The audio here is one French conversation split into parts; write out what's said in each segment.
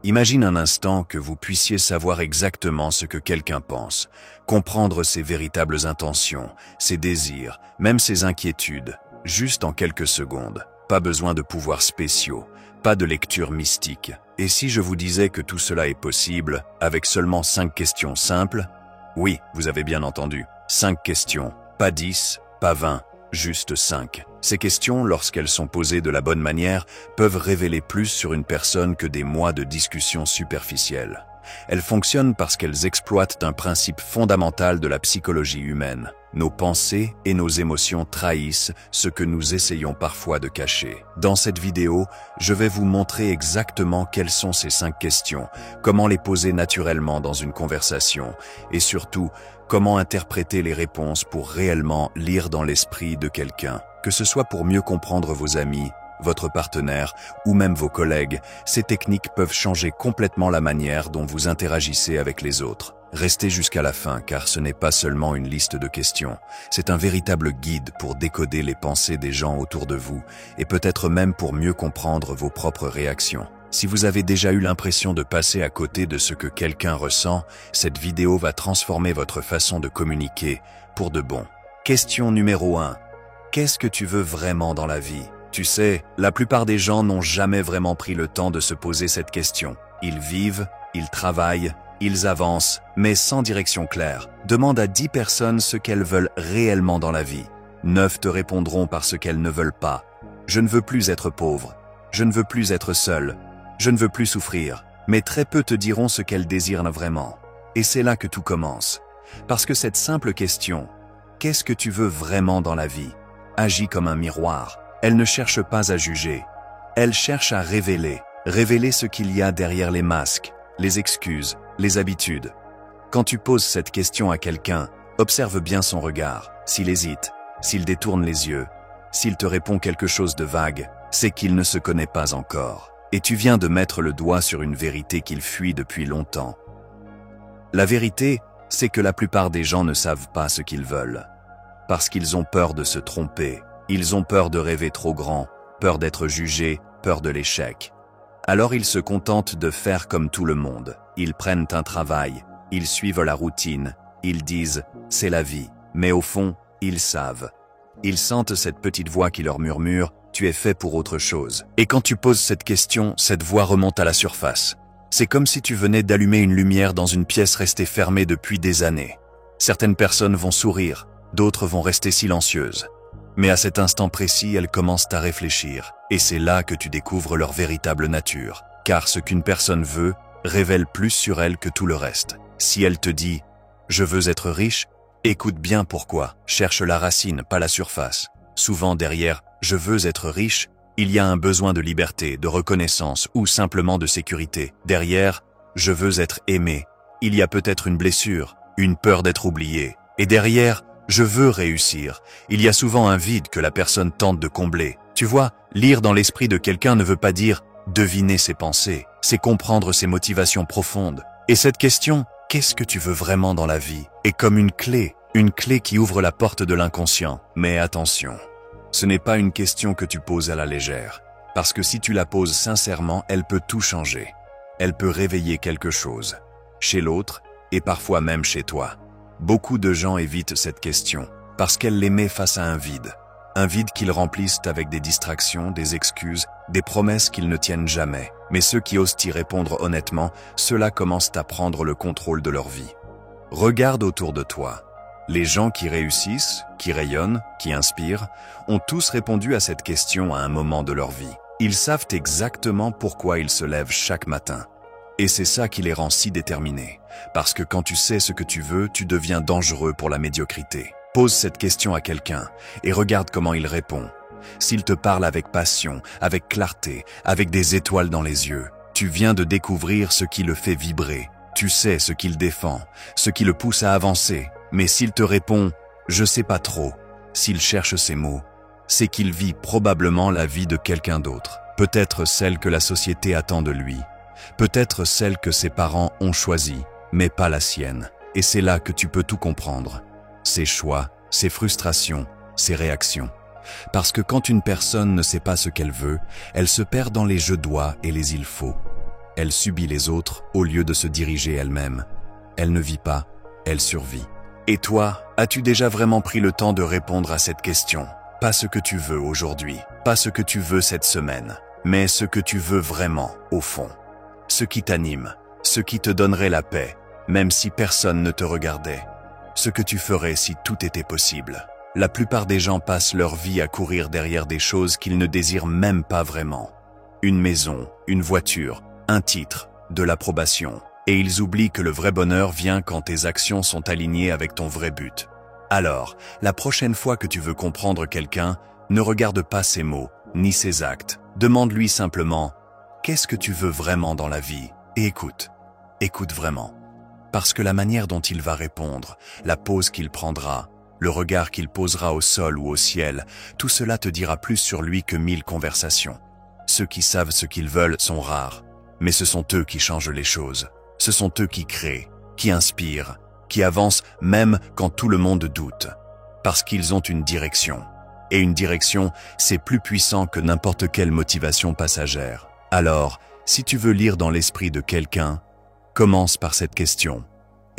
Imagine un instant que vous puissiez savoir exactement ce que quelqu'un pense, comprendre ses véritables intentions, ses désirs, même ses inquiétudes, juste en quelques secondes. Pas besoin de pouvoirs spéciaux, pas de lecture mystique. Et si je vous disais que tout cela est possible avec seulement 5 questions simples? Oui, vous avez bien entendu, 5 questions, pas 10, pas 20, juste 5. Ces questions, lorsqu'elles sont posées de la bonne manière, peuvent révéler plus sur une personne que des mois de discussions superficielles. Elles fonctionnent parce qu'elles exploitent un principe fondamental de la psychologie humaine. Nos pensées et nos émotions trahissent ce que nous essayons parfois de cacher. Dans cette vidéo, je vais vous montrer exactement quelles sont ces 5 questions, comment les poser naturellement dans une conversation, et surtout, comment interpréter les réponses pour réellement lire dans l'esprit de quelqu'un. Que ce soit pour mieux comprendre vos amis, votre partenaire ou même vos collègues, ces techniques peuvent changer complètement la manière dont vous interagissez avec les autres. Restez jusqu'à la fin car ce n'est pas seulement une liste de questions, c'est un véritable guide pour décoder les pensées des gens autour de vous et peut-être même pour mieux comprendre vos propres réactions. Si vous avez déjà eu l'impression de passer à côté de ce que quelqu'un ressent, cette vidéo va transformer votre façon de communiquer pour de bon. Question numéro 1. Qu'est-ce que tu veux vraiment dans la vie? Tu sais, la plupart des gens n'ont jamais vraiment pris le temps de se poser cette question. Ils vivent, ils travaillent, ils avancent, mais sans direction claire. Demande à 10 personnes ce qu'elles veulent réellement dans la vie. 9 te répondront par ce qu'elles ne veulent pas. Je ne veux plus être pauvre. Je ne veux plus être seul. Je ne veux plus souffrir. Mais très peu te diront ce qu'elles désirent vraiment. Et c'est là que tout commence. Parce que cette simple question, qu'est-ce que tu veux vraiment dans la vie, agit comme un miroir. Elle ne cherche pas à juger. Elle cherche à révéler ce qu'il y a derrière les masques, les excuses, les habitudes. Quand tu poses cette question à quelqu'un, observe bien son regard. S'il hésite, s'il détourne les yeux, s'il te répond quelque chose de vague, c'est qu'il ne se connaît pas encore. Et tu viens de mettre le doigt sur une vérité qu'il fuit depuis longtemps. La vérité, c'est que la plupart des gens ne savent pas ce qu'ils veulent. Parce qu'ils ont peur de se tromper. Ils ont peur de rêver trop grand, peur d'être jugés, peur de l'échec. Alors ils se contentent de faire comme tout le monde. Ils prennent un travail, ils suivent la routine, ils disent « c'est la vie ». Mais au fond, ils savent. Ils sentent cette petite voix qui leur murmure « tu es fait pour autre chose ». Et quand tu poses cette question, cette voix remonte à la surface. C'est comme si tu venais d'allumer une lumière dans une pièce restée fermée depuis des années. Certaines personnes vont sourire, d'autres vont rester silencieuses. Mais à cet instant précis, elles commencent à réfléchir. Et c'est là que tu découvres leur véritable nature. Car ce qu'une personne veut révèle plus sur elle que tout le reste. Si elle te dit « je veux être riche », écoute bien pourquoi. Cherche la racine, pas la surface. Souvent derrière « je veux être riche », il y a un besoin de liberté, de reconnaissance ou simplement de sécurité. Derrière « je veux être aimé », il y a peut-être une blessure, une peur d'être oublié. Et derrière « je veux réussir », il y a souvent un vide que la personne tente de combler. Tu vois, lire dans l'esprit de quelqu'un ne veut pas dire deviner ses pensées, c'est comprendre ses motivations profondes. Et cette question, qu'est-ce que tu veux vraiment dans la vie, est comme une clé qui ouvre la porte de l'inconscient. Mais attention, ce n'est pas une question que tu poses à la légère, parce que si tu la poses sincèrement, elle peut tout changer. Elle peut réveiller quelque chose, chez l'autre et parfois même chez toi. Beaucoup de gens évitent cette question parce qu'elle les met face à un vide qu'ils remplissent avec des distractions, des excuses, des promesses qu'ils ne tiennent jamais. Mais ceux qui osent y répondre honnêtement, ceux-là commencent à prendre le contrôle de leur vie. Regarde autour de toi. Les gens qui réussissent, qui rayonnent, qui inspirent, ont tous répondu à cette question à un moment de leur vie. Ils savent exactement pourquoi ils se lèvent chaque matin. Et c'est ça qui les rend si déterminés. Parce que quand tu sais ce que tu veux, tu deviens dangereux pour la médiocrité. Pose cette question à quelqu'un et regarde comment il répond. S'il te parle avec passion, avec clarté, avec des étoiles dans les yeux, tu viens de découvrir ce qui le fait vibrer. Tu sais ce qu'il défend, ce qui le pousse à avancer. Mais s'il te répond « je sais pas trop », s'il cherche ces mots, c'est qu'il vit probablement la vie de quelqu'un d'autre. Peut-être celle que la société attend de lui. Peut-être celle que ses parents ont choisie, mais pas la sienne. Et c'est là que tu peux tout comprendre. Ses choix, ses frustrations, ses réactions. Parce que quand une personne ne sait pas ce qu'elle veut, elle se perd dans les « je dois » et les « il faut ». Elle subit les autres au lieu de se diriger elle-même. Elle ne vit pas, elle survit. Et toi, as-tu déjà vraiment pris le temps de répondre à cette question? Pas ce que tu veux aujourd'hui, pas ce que tu veux cette semaine, mais ce que tu veux vraiment, au fond. Ce qui t'anime, ce qui te donnerait la paix, même si personne ne te regardait. Ce que tu ferais si tout était possible. La plupart des gens passent leur vie à courir derrière des choses qu'ils ne désirent même pas vraiment. Une maison, une voiture, un titre, de l'approbation. Et ils oublient que le vrai bonheur vient quand tes actions sont alignées avec ton vrai but. Alors, la prochaine fois que tu veux comprendre quelqu'un, ne regarde pas ses mots, ni ses actes. Demande-lui simplement « Qu'est-ce que tu veux vraiment dans la vie ?» Et écoute. Écoute vraiment. Parce que la manière dont il va répondre, la pose qu'il prendra, le regard qu'il posera au sol ou au ciel, tout cela te dira plus sur lui que 1000 conversations. Ceux qui savent ce qu'ils veulent sont rares, mais ce sont eux qui changent les choses. Ce sont eux qui créent, qui inspirent, qui avancent même quand tout le monde doute. Parce qu'ils ont une direction. Et une direction, c'est plus puissant que n'importe quelle motivation passagère. Alors, si tu veux lire dans l'esprit de quelqu'un, commence par cette question.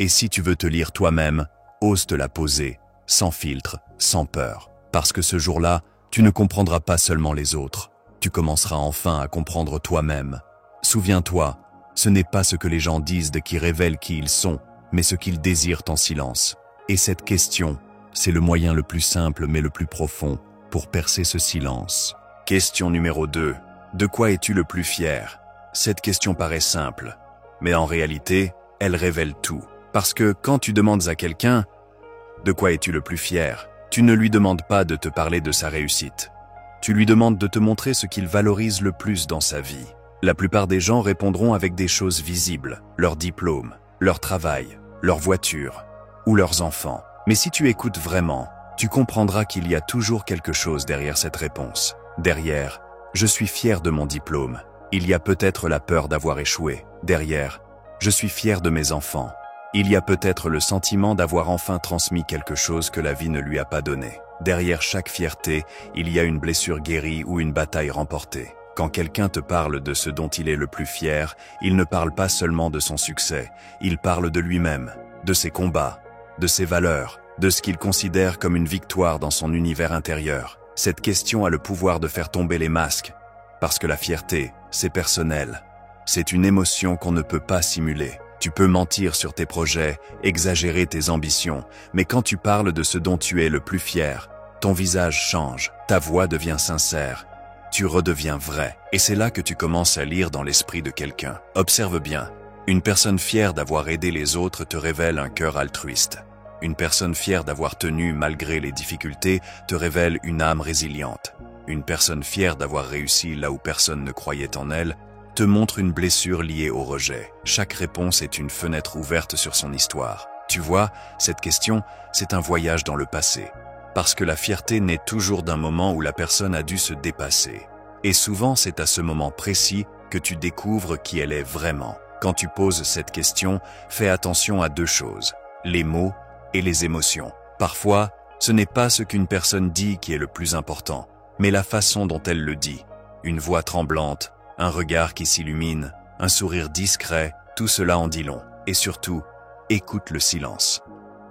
Et si tu veux te lire toi-même, ose te la poser, sans filtre, sans peur. Parce que ce jour-là, tu ne comprendras pas seulement les autres. Tu commenceras enfin à comprendre toi-même. Souviens-toi, ce n'est pas ce que les gens disent qui révèle qui ils sont, mais ce qu'ils désirent en silence. Et cette question, c'est le moyen le plus simple mais le plus profond pour percer ce silence. Question numéro 2. De quoi es-tu le plus fier? Cette question paraît simple, mais en réalité, elle révèle tout. Parce que quand tu demandes à quelqu'un « De quoi es-tu le plus fier ?», tu ne lui demandes pas de te parler de sa réussite. Tu lui demandes de te montrer ce qu'il valorise le plus dans sa vie. La plupart des gens répondront avec des choses visibles, leur diplôme, leur travail, leur voiture ou leurs enfants. Mais si tu écoutes vraiment, tu comprendras qu'il y a toujours quelque chose derrière cette réponse. Derrière, je suis fier de mon diplôme. Il y a peut-être la peur d'avoir échoué. Derrière, je suis fier de mes enfants. Il y a peut-être le sentiment d'avoir enfin transmis quelque chose que la vie ne lui a pas donné. Derrière chaque fierté, il y a une blessure guérie ou une bataille remportée. Quand quelqu'un te parle de ce dont il est le plus fier, il ne parle pas seulement de son succès, il parle de lui-même, de ses combats, de ses valeurs, de ce qu'il considère comme une victoire dans son univers intérieur. Cette question a le pouvoir de faire tomber les masques, parce que la fierté, c'est personnel. C'est une émotion qu'on ne peut pas simuler. Tu peux mentir sur tes projets, exagérer tes ambitions, mais quand tu parles de ce dont tu es le plus fier, ton visage change, ta voix devient sincère. Tu redeviens vrai. Et c'est là que tu commences à lire dans l'esprit de quelqu'un. Observe bien. Une personne fière d'avoir aidé les autres te révèle un cœur altruiste. Une personne fière d'avoir tenu malgré les difficultés te révèle une âme résiliente. Une personne fière d'avoir réussi là où personne ne croyait en elle te montre une blessure liée au rejet. Chaque réponse est une fenêtre ouverte sur son histoire. Tu vois, cette question, c'est un voyage dans le passé. Parce que la fierté naît toujours d'un moment où la personne a dû se dépasser. Et souvent, c'est à ce moment précis que tu découvres qui elle est vraiment. Quand tu poses cette question, fais attention à deux choses, les mots et les émotions. Parfois, ce n'est pas ce qu'une personne dit qui est le plus important, mais la façon dont elle le dit. Une voix tremblante, un regard qui s'illumine, un sourire discret, tout cela en dit long. Et surtout, écoute le silence.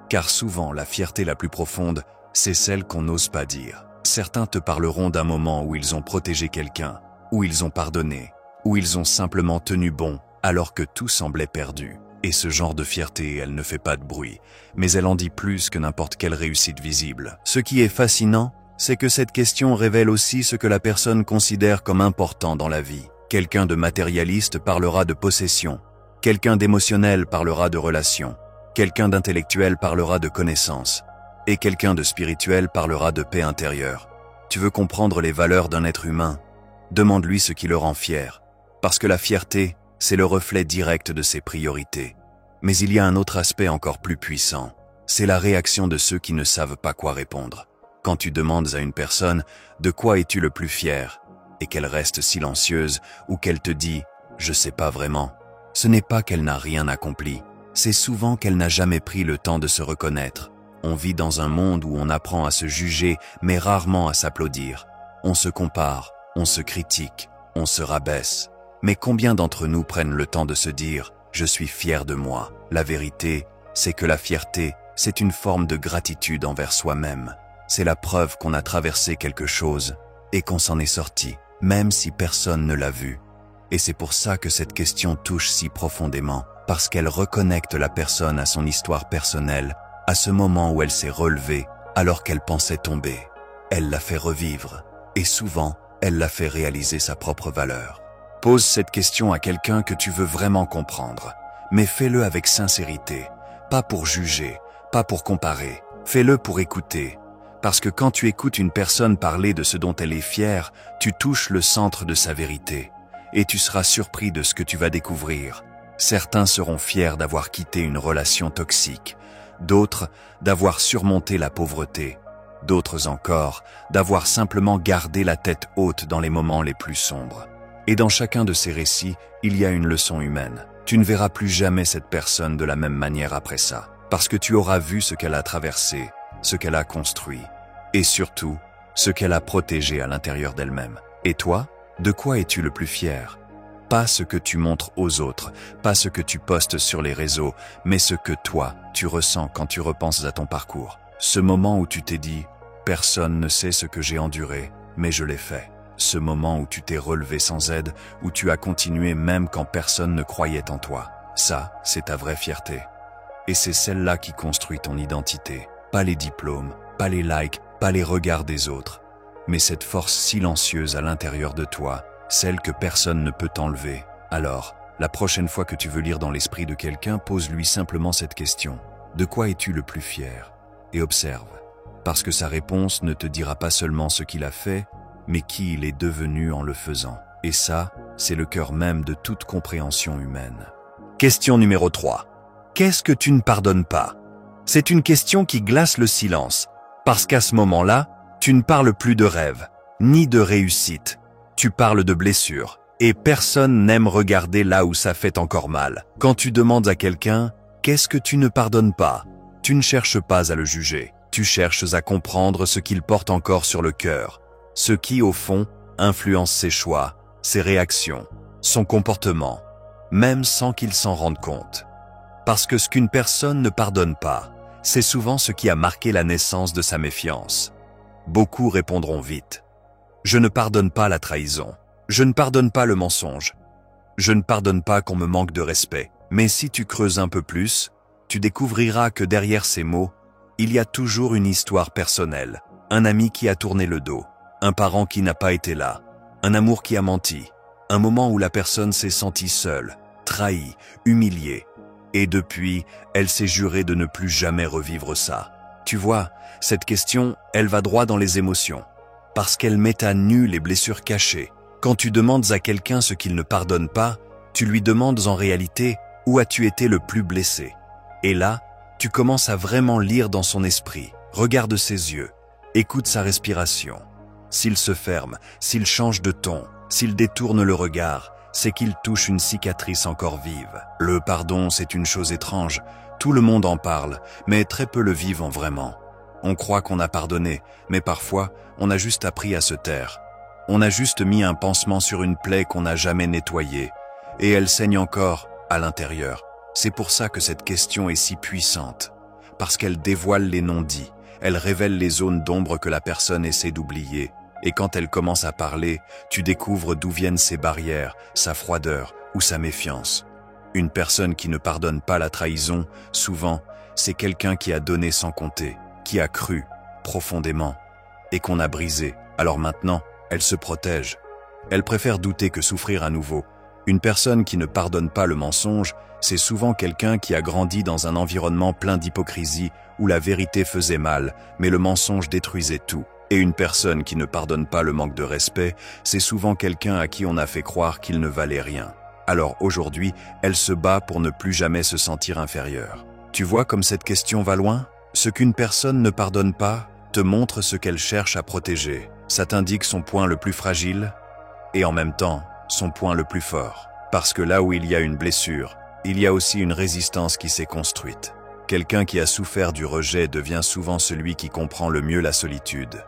Car souvent, la fierté la plus profonde, c'est celle qu'on n'ose pas dire. Certains te parleront d'un moment où ils ont protégé quelqu'un, où ils ont pardonné, où ils ont simplement tenu bon, alors que tout semblait perdu. Et ce genre de fierté, elle ne fait pas de bruit, mais elle en dit plus que n'importe quelle réussite visible. Ce qui est fascinant, c'est que cette question révèle aussi ce que la personne considère comme important dans la vie. Quelqu'un de matérialiste parlera de possession, quelqu'un d'émotionnel parlera de relation, quelqu'un d'intellectuel parlera de connaissance, et quelqu'un de spirituel parlera de paix intérieure. Tu veux comprendre les valeurs d'un être humain? Demande-lui ce qui le rend fier, parce que la fierté, c'est le reflet direct de ses priorités. Mais il y a un autre aspect encore plus puissant, c'est la réaction de ceux qui ne savent pas quoi répondre. Quand tu demandes à une personne « De quoi es-tu le plus fier ?» et qu'elle reste silencieuse ou qu'elle te dit « Je sais pas vraiment », ce n'est pas qu'elle n'a rien accompli, c'est souvent qu'elle n'a jamais pris le temps de se reconnaître. On vit dans un monde où on apprend à se juger, mais rarement à s'applaudir. On se compare, on se critique, on se rabaisse. Mais combien d'entre nous prennent le temps de se dire « je suis fier de moi ». La vérité, c'est que la fierté, c'est une forme de gratitude envers soi-même. C'est la preuve qu'on a traversé quelque chose et qu'on s'en est sorti, même si personne ne l'a vu. Et c'est pour ça que cette question touche si profondément, parce qu'elle reconnecte la personne à son histoire personnelle, à ce moment où elle s'est relevée alors qu'elle pensait tomber. Elle l'a fait revivre, et souvent, elle l'a fait réaliser sa propre valeur. Pose cette question à quelqu'un que tu veux vraiment comprendre, mais fais-le avec sincérité, pas pour juger, pas pour comparer, fais-le pour écouter. Parce que quand tu écoutes une personne parler de ce dont elle est fière, tu touches le centre de sa vérité, et tu seras surpris de ce que tu vas découvrir. Certains seront fiers d'avoir quitté une relation toxique, d'autres d'avoir surmonté la pauvreté, d'autres encore d'avoir simplement gardé la tête haute dans les moments les plus sombres. Et dans chacun de ces récits, il y a une leçon humaine. Tu ne verras plus jamais cette personne de la même manière après ça, parce que tu auras vu ce qu'elle a traversé, ce qu'elle a construit, et surtout, ce qu'elle a protégé à l'intérieur d'elle-même. Et toi, de quoi es-tu le plus fier ? Pas ce que tu montres aux autres, pas ce que tu postes sur les réseaux, mais ce que toi, tu ressens quand tu repenses à ton parcours. Ce moment où tu t'es dit « personne ne sait ce que j'ai enduré, mais je l'ai fait ». Ce moment où tu t'es relevé sans aide, où tu as continué même quand personne ne croyait en toi. Ça, c'est ta vraie fierté. Et c'est celle-là qui construit ton identité. Pas les diplômes, pas les likes, pas les regards des autres, mais cette force silencieuse à l'intérieur de toi, celle que personne ne peut t'enlever. Alors, la prochaine fois que tu veux lire dans l'esprit de quelqu'un, pose-lui simplement cette question. De quoi es-tu le plus fier ? Et observe. Parce que sa réponse ne te dira pas seulement ce qu'il a fait, mais qui il est devenu en le faisant. Et ça, c'est le cœur même de toute compréhension humaine. Question numéro 3. Qu'est-ce que tu ne pardonnes pas ? C'est une question qui glace le silence, parce qu'à ce moment-là, tu ne parles plus de rêve, ni de réussite. Tu parles de blessure, et personne n'aime regarder là où ça fait encore mal. Quand tu demandes à quelqu'un « Qu'est-ce que tu ne pardonnes pas ?» Tu ne cherches pas à le juger, tu cherches à comprendre ce qu'il porte encore sur le cœur, ce qui, au fond, influence ses choix, ses réactions, son comportement, même sans qu'il s'en rende compte. Parce que ce qu'une personne ne pardonne pas, c'est souvent ce qui a marqué la naissance de sa méfiance. Beaucoup répondront vite. Je ne pardonne pas la trahison. Je ne pardonne pas le mensonge. Je ne pardonne pas qu'on me manque de respect. Mais si tu creuses un peu plus, tu découvriras que derrière ces mots, il y a toujours une histoire personnelle. Un ami qui a tourné le dos, un parent qui n'a pas été là, un amour qui a menti, un moment où la personne s'est sentie seule, trahie, humiliée. Et depuis, elle s'est jurée de ne plus jamais revivre ça. Tu vois, cette question, elle va droit dans les émotions, parce qu'elle met à nu les blessures cachées. Quand tu demandes à quelqu'un ce qu'il ne pardonne pas, tu lui demandes en réalité où as-tu été le plus blessé. Et là, tu commences à vraiment lire dans son esprit, regarde ses yeux, écoute sa respiration. S'il se ferme, s'il change de ton, s'il détourne le regard, c'est qu'il touche une cicatrice encore vive. Le pardon, c'est une chose étrange. Tout le monde en parle, mais très peu le vivent vraiment. On croit qu'on a pardonné, mais parfois, on a juste appris à se taire. On a juste mis un pansement sur une plaie qu'on n'a jamais nettoyée, et elle saigne encore à l'intérieur. C'est pour ça que cette question est si puissante, parce qu'elle dévoile les non-dits, elle révèle les zones d'ombre que la personne essaie d'oublier, et quand elle commence à parler, tu découvres d'où viennent ses barrières, sa froideur ou sa méfiance. Une personne qui ne pardonne pas la trahison, souvent, c'est quelqu'un qui a donné sans compter, qui a cru profondément, et qu'on a brisé. Alors maintenant, elle se protège. Elle préfère douter que souffrir à nouveau. Une personne qui ne pardonne pas le mensonge, c'est souvent quelqu'un qui a grandi dans un environnement plein d'hypocrisie où la vérité faisait mal, mais le mensonge détruisait tout. Et une personne qui ne pardonne pas le manque de respect, c'est souvent quelqu'un à qui on a fait croire qu'il ne valait rien. Alors aujourd'hui, elle se bat pour ne plus jamais se sentir inférieure. Tu vois comme cette question va loin ? Ce qu'une personne ne pardonne pas te montre ce qu'elle cherche à protéger. Ça t'indique son point le plus fragile et en même temps, son point le plus fort. Parce que là où il y a une blessure, il y a aussi une résistance qui s'est construite. Quelqu'un qui a souffert du rejet devient souvent celui qui comprend le mieux la solitude.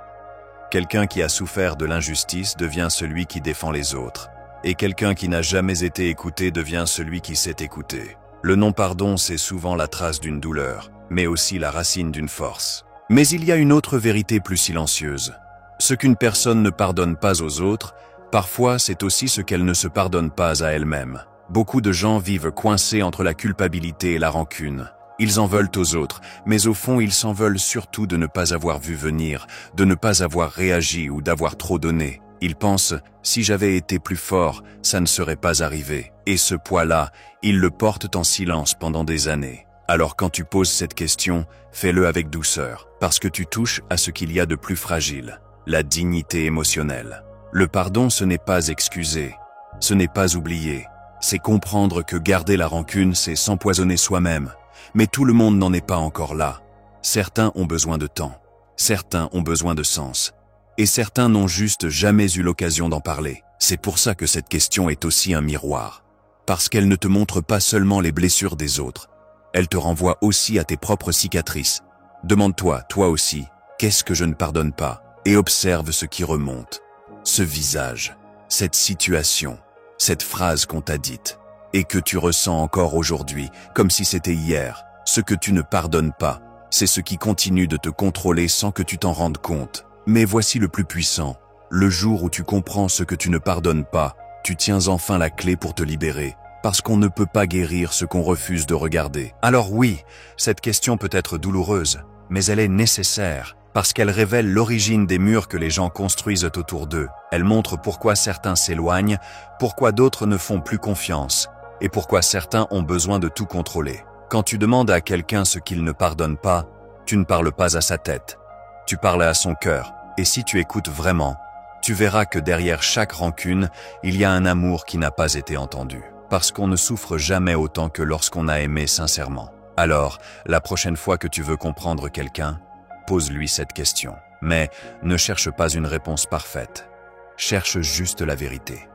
Quelqu'un qui a souffert de l'injustice devient celui qui défend les autres. Et quelqu'un qui n'a jamais été écouté devient celui qui s'est écouté. Le non-pardon, c'est souvent la trace d'une douleur, mais aussi la racine d'une force. Mais il y a une autre vérité plus silencieuse. Ce qu'une personne ne pardonne pas aux autres, parfois c'est aussi ce qu'elle ne se pardonne pas à elle-même. Beaucoup de gens vivent coincés entre la culpabilité et la rancune. Ils en veulent aux autres, mais au fond ils s'en veulent surtout de ne pas avoir vu venir, de ne pas avoir réagi ou d'avoir trop donné. Ils pensent « si j'avais été plus fort, ça ne serait pas arrivé ». Et ce poids-là, ils le portent en silence pendant des années. Alors quand tu poses cette question, fais-le avec douceur, parce que tu touches à ce qu'il y a de plus fragile, la dignité émotionnelle. Le pardon, ce n'est pas excuser, ce n'est pas oublier, c'est comprendre que garder la rancune, c'est s'empoisonner soi-même. Mais tout le monde n'en est pas encore là. Certains ont besoin de temps, certains ont besoin de sens, et certains n'ont juste jamais eu l'occasion d'en parler. C'est pour ça que cette question est aussi un miroir, parce qu'elle ne te montre pas seulement les blessures des autres, elle te renvoie aussi à tes propres cicatrices. Demande-toi, toi aussi, qu'est-ce que je ne pardonne pas? Et observe ce qui remonte. Ce visage, cette situation, cette phrase qu'on t'a dite, et que tu ressens encore aujourd'hui, comme si c'était hier. Ce que tu ne pardonnes pas, c'est ce qui continue de te contrôler sans que tu t'en rendes compte. Mais voici le plus puissant. Le jour où tu comprends ce que tu ne pardonnes pas, tu tiens enfin la clé pour te libérer. Parce qu'on ne peut pas guérir ce qu'on refuse de regarder. Alors oui, cette question peut être douloureuse, mais elle est nécessaire, parce qu'elle révèle l'origine des murs que les gens construisent autour d'eux. Elle montre pourquoi certains s'éloignent, pourquoi d'autres ne font plus confiance, et pourquoi certains ont besoin de tout contrôler. Quand tu demandes à quelqu'un ce qu'il ne pardonne pas, tu ne parles pas à sa tête, tu parles à son cœur. Et si tu écoutes vraiment, tu verras que derrière chaque rancune, il y a un amour qui n'a pas été entendu. Parce qu'on ne souffre jamais autant que lorsqu'on a aimé sincèrement. Alors, la prochaine fois que tu veux comprendre quelqu'un, pose-lui cette question. Mais ne cherche pas une réponse parfaite. Cherche juste la vérité.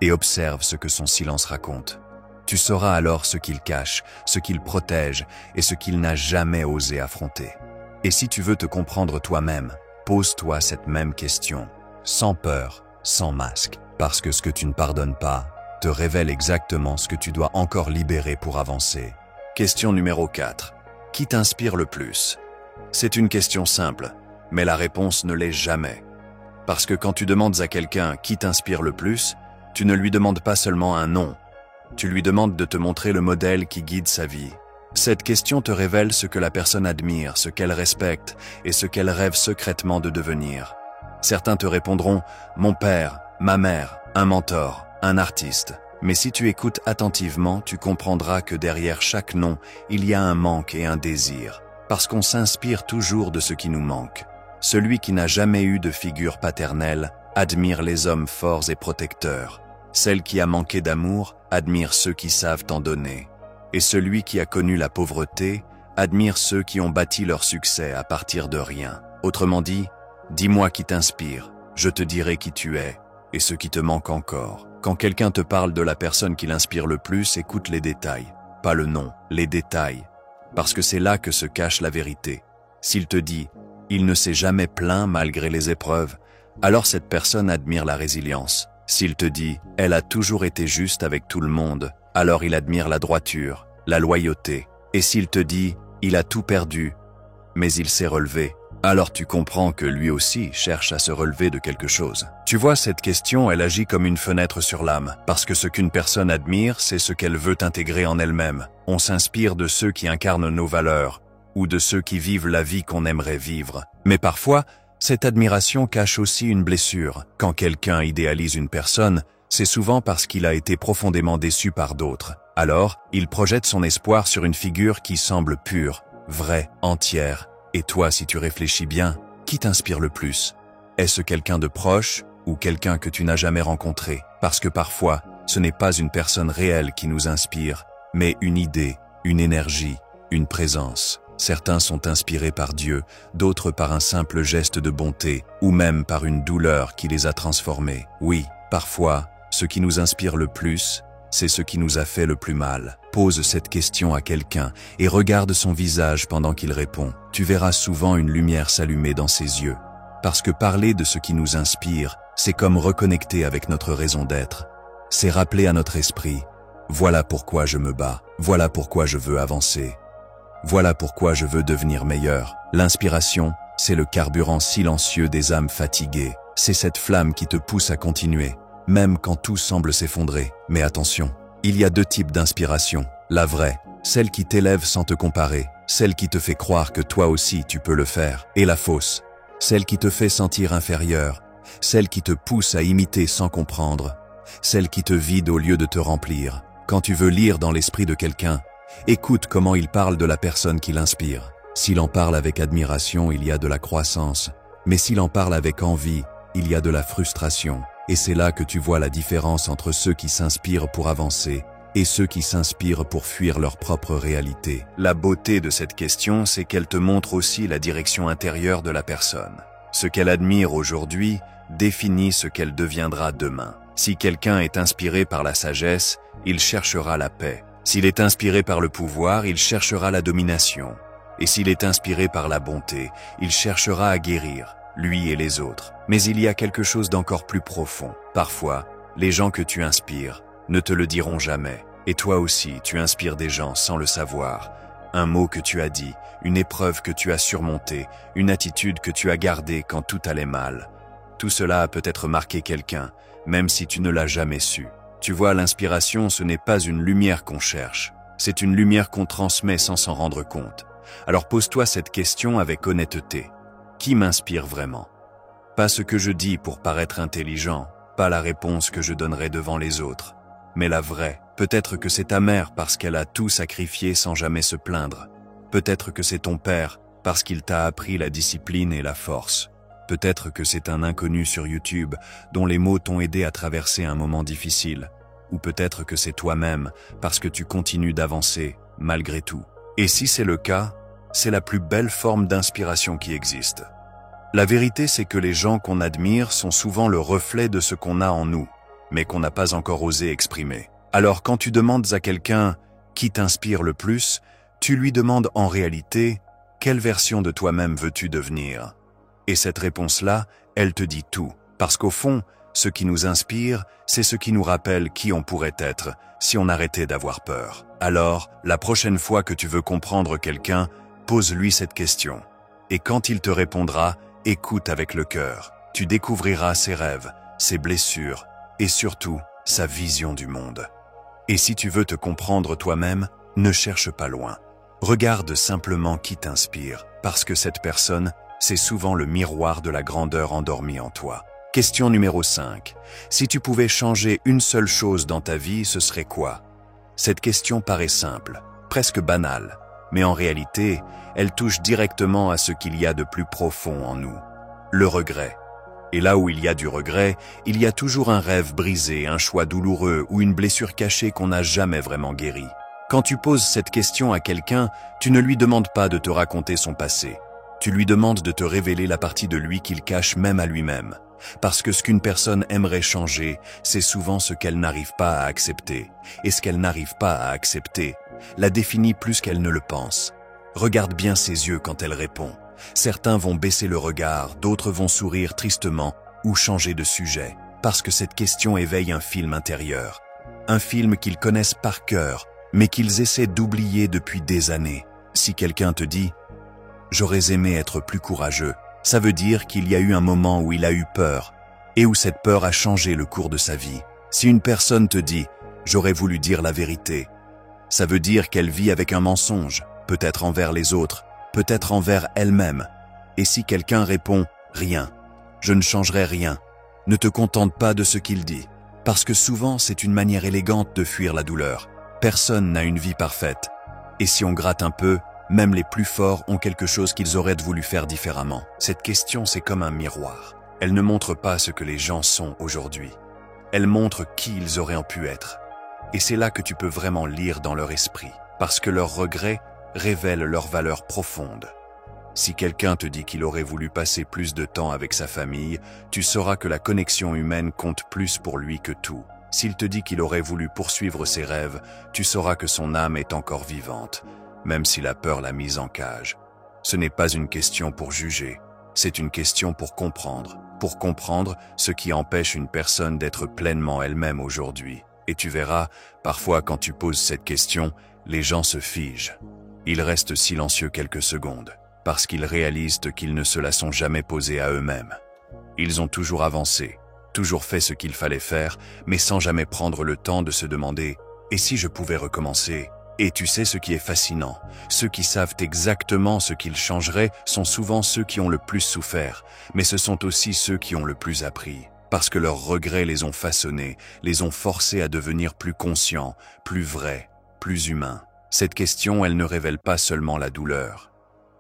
Et observe ce que son silence raconte. Tu sauras alors ce qu'il cache, ce qu'il protège et ce qu'il n'a jamais osé affronter. Et si tu veux te comprendre toi-même, pose-toi cette même question, sans peur, sans masque. Parce que ce que tu ne pardonnes pas te révèle exactement ce que tu dois encore libérer pour avancer. Question numéro 4. Qui t'inspire le plus? C'est une question simple, mais la réponse ne l'est jamais. Parce que quand tu demandes à quelqu'un qui t'inspire le plus, tu ne lui demandes pas seulement un nom, tu lui demandes de te montrer le modèle qui guide sa vie. Cette question te révèle ce que la personne admire, ce qu'elle respecte et ce qu'elle rêve secrètement de devenir. Certains te répondront « mon père, ma mère, un mentor ». Un artiste. Mais si tu écoutes attentivement, tu comprendras que derrière chaque nom, il y a un manque et un désir. Parce qu'on s'inspire toujours de ce qui nous manque. Celui qui n'a jamais eu de figure paternelle admire les hommes forts et protecteurs. Celle qui a manqué d'amour admire ceux qui savent en donner. Et celui qui a connu la pauvreté admire ceux qui ont bâti leur succès à partir de rien. Autrement dit, dis-moi qui t'inspire, je te dirai qui tu es et ce qui te manque encore. Quand quelqu'un te parle de la personne qui l'inspire le plus, écoute les détails, pas le nom, les détails, parce que c'est là que se cache la vérité. S'il te dit « il ne s'est jamais plaint malgré les épreuves », alors cette personne admire la résilience. S'il te dit « elle a toujours été juste avec tout le monde », alors il admire la droiture, la loyauté. Et s'il te dit « il a tout perdu, mais il s'est relevé », alors tu comprends que lui aussi cherche à se relever de quelque chose. Tu vois, cette question, elle agit comme une fenêtre sur l'âme, parce que ce qu'une personne admire, c'est ce qu'elle veut intégrer en elle-même. On s'inspire de ceux qui incarnent nos valeurs, ou de ceux qui vivent la vie qu'on aimerait vivre. Mais parfois, cette admiration cache aussi une blessure. Quand quelqu'un idéalise une personne, c'est souvent parce qu'il a été profondément déçu par d'autres. Alors, il projette son espoir sur une figure qui semble pure, vraie, entière. Et toi, si tu réfléchis bien, qui t'inspire le plus? Est-ce quelqu'un de proche ou quelqu'un que tu n'as jamais rencontré? Parce que parfois, ce n'est pas une personne réelle qui nous inspire, mais une idée, une énergie, une présence. Certains sont inspirés par Dieu, d'autres par un simple geste de bonté, ou même par une douleur qui les a transformés. Oui, parfois, ce qui nous inspire le plus, c'est ce qui nous a fait le plus mal. Pose cette question à quelqu'un et regarde son visage pendant qu'il répond. Tu verras souvent une lumière s'allumer dans ses yeux. Parce que parler de ce qui nous inspire, c'est comme reconnecter avec notre raison d'être. c'est rappeler à notre esprit, voilà pourquoi je me bats, voilà pourquoi je veux avancer, voilà pourquoi je veux devenir meilleur. L'inspiration, c'est le carburant silencieux des âmes fatiguées, c'est cette flamme qui te pousse à continuer, même quand tout semble s'effondrer. Mais attention, il y a deux types d'inspiration, la vraie, celle qui t'élève sans te comparer, celle qui te fait croire que toi aussi tu peux le faire, et la fausse, celle qui te fait sentir inférieur, celle qui te pousse à imiter sans comprendre, celle qui te vide au lieu de te remplir. Quand tu veux lire dans l'esprit de quelqu'un, écoute comment il parle de la personne qui l'inspire. S'il en parle avec admiration, il y a de la croissance, mais s'il en parle avec envie, il y a de la frustration. Et c'est là que tu vois la différence entre ceux qui s'inspirent pour avancer et ceux qui s'inspirent pour fuir leur propre réalité. La beauté de cette question, c'est qu'elle te montre aussi la direction intérieure de la personne. Ce qu'elle admire aujourd'hui définit ce qu'elle deviendra demain. Si quelqu'un est inspiré par la sagesse, il cherchera la paix. S'il est inspiré par le pouvoir, il cherchera la domination. Et s'il est inspiré par la bonté, il cherchera à guérir, lui et les autres. Mais il y a quelque chose d'encore plus profond. Parfois, les gens que tu inspires ne te le diront jamais. Et toi aussi, tu inspires des gens sans le savoir. Un mot que tu as dit, une épreuve que tu as surmontée, une attitude que tu as gardée quand tout allait mal. Tout cela a peut-être marqué quelqu'un, même si tu ne l'as jamais su. Tu vois, l'inspiration, ce n'est pas une lumière qu'on cherche. C'est une lumière qu'on transmet sans s'en rendre compte. Alors pose-toi cette question avec honnêteté. Qui m'inspire vraiment? Pas ce que je dis pour paraître intelligent, pas la réponse que je donnerai devant les autres, mais la vraie. Peut-être que c'est ta mère parce qu'elle a tout sacrifié sans jamais se plaindre. Peut-être que c'est ton père parce qu'il t'a appris la discipline et la force. Peut-être que c'est un inconnu sur YouTube dont les mots t'ont aidé à traverser un moment difficile. Ou peut-être que c'est toi-même parce que tu continues d'avancer malgré tout. Et si c'est le cas, c'est la plus belle forme d'inspiration qui existe. La vérité, c'est que les gens qu'on admire sont souvent le reflet de ce qu'on a en nous, mais qu'on n'a pas encore osé exprimer. Alors quand tu demandes à quelqu'un qui t'inspire le plus, tu lui demandes en réalité quelle version de toi-même veux-tu devenir? Et cette réponse-là, elle te dit tout, parce qu'au fond, ce qui nous inspire, c'est ce qui nous rappelle qui on pourrait être si on arrêtait d'avoir peur. Alors, la prochaine fois que tu veux comprendre quelqu'un, pose-lui cette question. Et quand il te répondra, écoute avec le cœur. Tu découvriras ses rêves, ses blessures et surtout sa vision du monde. Et si tu veux te comprendre toi-même, ne cherche pas loin. Regarde simplement qui t'inspire, parce que cette personne, c'est souvent le miroir de la grandeur endormie en toi. Question numéro 5. Si tu pouvais changer une seule chose dans ta vie, ce serait quoi? Cette question paraît simple, presque banale, mais en réalité, elle touche directement à ce qu'il y a de plus profond en nous, le regret. Et là où il y a du regret, il y a toujours un rêve brisé, un choix douloureux ou une blessure cachée qu'on n'a jamais vraiment guérie. Quand tu poses cette question à quelqu'un, tu ne lui demandes pas de te raconter son passé. Tu lui demandes de te révéler la partie de lui qu'il cache même à lui-même. Parce que ce qu'une personne aimerait changer, c'est souvent ce qu'elle n'arrive pas à accepter. Et ce qu'elle n'arrive pas à accepter la définit plus qu'elle ne le pense. Regarde bien ses yeux quand elle répond. Certains vont baisser le regard, d'autres vont sourire tristement ou changer de sujet. Parce que cette question éveille un film intérieur. Un film qu'ils connaissent par cœur, mais qu'ils essaient d'oublier depuis des années. Si quelqu'un te dit « J'aurais aimé être plus courageux », ça veut dire qu'il y a eu un moment où il a eu peur et où cette peur a changé le cours de sa vie. Si une personne te dit « J'aurais voulu dire la vérité », ça veut dire qu'elle vit avec un mensonge, peut-être envers les autres, peut-être envers elle-même. Et si quelqu'un répond « Rien, je ne changerai rien », ne te contente pas de ce qu'il dit, parce que souvent c'est une manière élégante de fuir la douleur. Personne n'a une vie parfaite. Et si on gratte un peu, même les plus forts ont quelque chose qu'ils auraient voulu faire différemment. Cette question, c'est comme un miroir. Elle ne montre pas ce que les gens sont aujourd'hui. Elle montre qui ils auraient pu être. Et c'est là que tu peux vraiment lire dans leur esprit, parce que leurs regrets révèlent leurs valeurs profondes. Si quelqu'un te dit qu'il aurait voulu passer plus de temps avec sa famille, tu sauras que la connexion humaine compte plus pour lui que tout. S'il te dit qu'il aurait voulu poursuivre ses rêves, tu sauras que son âme est encore vivante, même si la peur l'a mise en cage. Ce n'est pas une question pour juger, c'est une question pour comprendre ce qui empêche une personne d'être pleinement elle-même aujourd'hui. Et tu verras, parfois quand tu poses cette question, les gens se figent. Ils restent silencieux quelques secondes, parce qu'ils réalisent qu'ils ne se la sont jamais posée à eux-mêmes. Ils ont toujours avancé, toujours fait ce qu'il fallait faire, mais sans jamais prendre le temps de se demander « Et si je pouvais recommencer ?» Et tu sais ce qui est fascinant, ceux qui savent exactement ce qu'ils changeraient sont souvent ceux qui ont le plus souffert, mais ce sont aussi ceux qui ont le plus appris, parce que leurs regrets les ont façonnés, les ont forcés à devenir plus conscients, plus vrais, plus humains. Cette question, elle ne révèle pas seulement la douleur,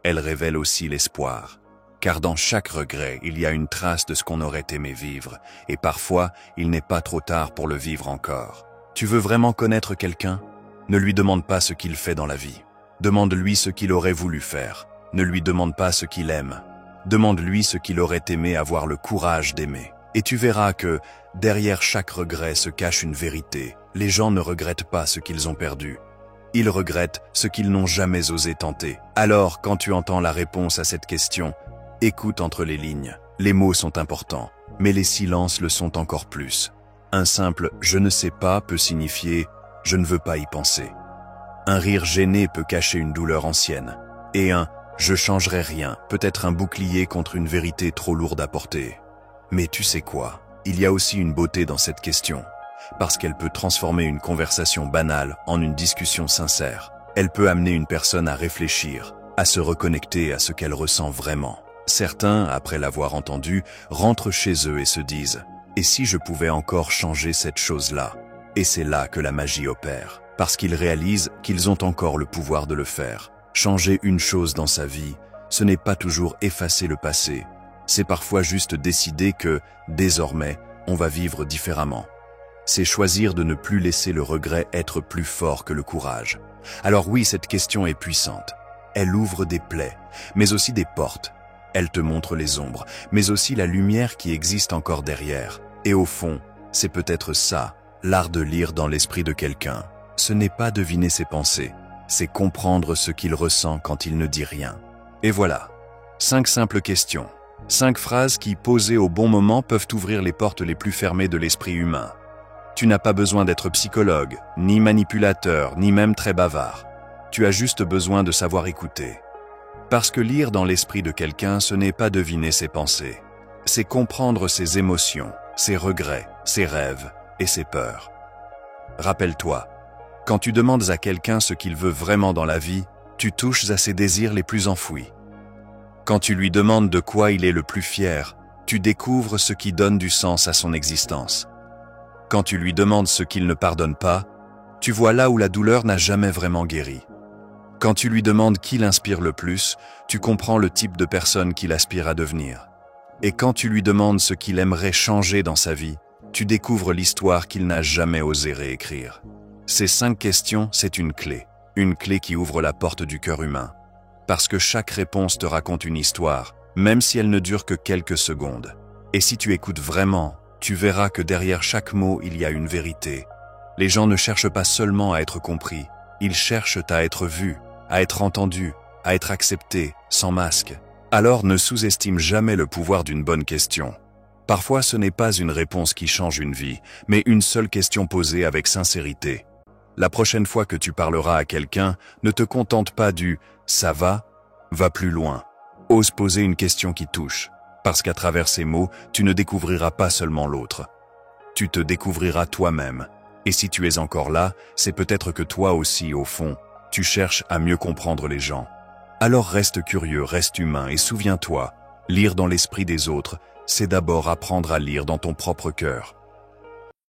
elle révèle aussi l'espoir. Car dans chaque regret, il y a une trace de ce qu'on aurait aimé vivre, et parfois, il n'est pas trop tard pour le vivre encore. Tu veux vraiment connaître quelqu'un ? Ne lui demande pas ce qu'il fait dans la vie. Demande-lui ce qu'il aurait voulu faire. Ne lui demande pas ce qu'il aime. Demande-lui ce qu'il aurait aimé avoir le courage d'aimer. Et tu verras que, derrière chaque regret se cache une vérité. Les gens ne regrettent pas ce qu'ils ont perdu. Ils regrettent ce qu'ils n'ont jamais osé tenter. Alors, quand tu entends la réponse à cette question, écoute entre les lignes. Les mots sont importants, mais les silences le sont encore plus. Un simple « je ne sais pas » peut signifier « je ne veux pas y penser ». Un rire gêné peut cacher une douleur ancienne. Et un « je changerai rien » peut être un bouclier contre une vérité trop lourde à porter. Mais tu sais quoi ? Il y a aussi une beauté dans cette question, parce qu'elle peut transformer une conversation banale en une discussion sincère. Elle peut amener une personne à réfléchir, à se reconnecter à ce qu'elle ressent vraiment. Certains, après l'avoir entendu, rentrent chez eux et se disent « Et si je pouvais encore changer cette chose-là » Et c'est là que la magie opère, parce qu'ils réalisent qu'ils ont encore le pouvoir de le faire. Changer une chose dans sa vie, ce n'est pas toujours effacer le passé, c'est parfois juste décider que, désormais, on va vivre différemment. C'est choisir de ne plus laisser le regret être plus fort que le courage. Alors oui, cette question est puissante. Elle ouvre des plaies, mais aussi des portes. Elle te montre les ombres, mais aussi la lumière qui existe encore derrière. Et au fond, c'est peut-être ça, l'art de lire dans l'esprit de quelqu'un. Ce n'est pas deviner ses pensées, c'est comprendre ce qu'il ressent quand il ne dit rien. Et voilà, 5 simples questions, 5 phrases qui, posées au bon moment, peuvent ouvrir les portes les plus fermées de l'esprit humain. Tu n'as pas besoin d'être psychologue, ni manipulateur, ni même très bavard. Tu as juste besoin de savoir écouter. Parce que lire dans l'esprit de quelqu'un, ce n'est pas deviner ses pensées. C'est comprendre ses émotions, ses regrets, ses rêves et ses peurs. Rappelle-toi, quand tu demandes à quelqu'un ce qu'il veut vraiment dans la vie, tu touches à ses désirs les plus enfouis. Quand tu lui demandes de quoi il est le plus fier, tu découvres ce qui donne du sens à son existence. Quand tu lui demandes ce qu'il ne pardonne pas, tu vois là où la douleur n'a jamais vraiment guéri. Quand tu lui demandes qui l'inspire le plus, tu comprends le type de personne qu'il aspire à devenir. Et quand tu lui demandes ce qu'il aimerait changer dans sa vie, tu découvres l'histoire qu'il n'a jamais osé réécrire. Ces 5 questions, c'est une clé qui ouvre la porte du cœur humain. Parce que chaque réponse te raconte une histoire, même si elle ne dure que quelques secondes. Et si tu écoutes vraiment, tu verras que derrière chaque mot, il y a une vérité. Les gens ne cherchent pas seulement à être compris, ils cherchent à être vus, à être entendus, à être acceptés, sans masque. Alors ne sous-estime jamais le pouvoir d'une bonne question. Parfois, ce n'est pas une réponse qui change une vie, mais une seule question posée avec sincérité. La prochaine fois que tu parleras à quelqu'un, ne te contente pas du « ça va plus loin ». Ose poser une question qui touche, parce qu'à travers ces mots, tu ne découvriras pas seulement l'autre. Tu te découvriras toi-même. Et si tu es encore là, c'est peut-être que toi aussi, au fond, tu cherches à mieux comprendre les gens. Alors reste curieux, reste humain et souviens-toi, lire dans l'esprit des autres, c'est d'abord apprendre à lire dans ton propre cœur.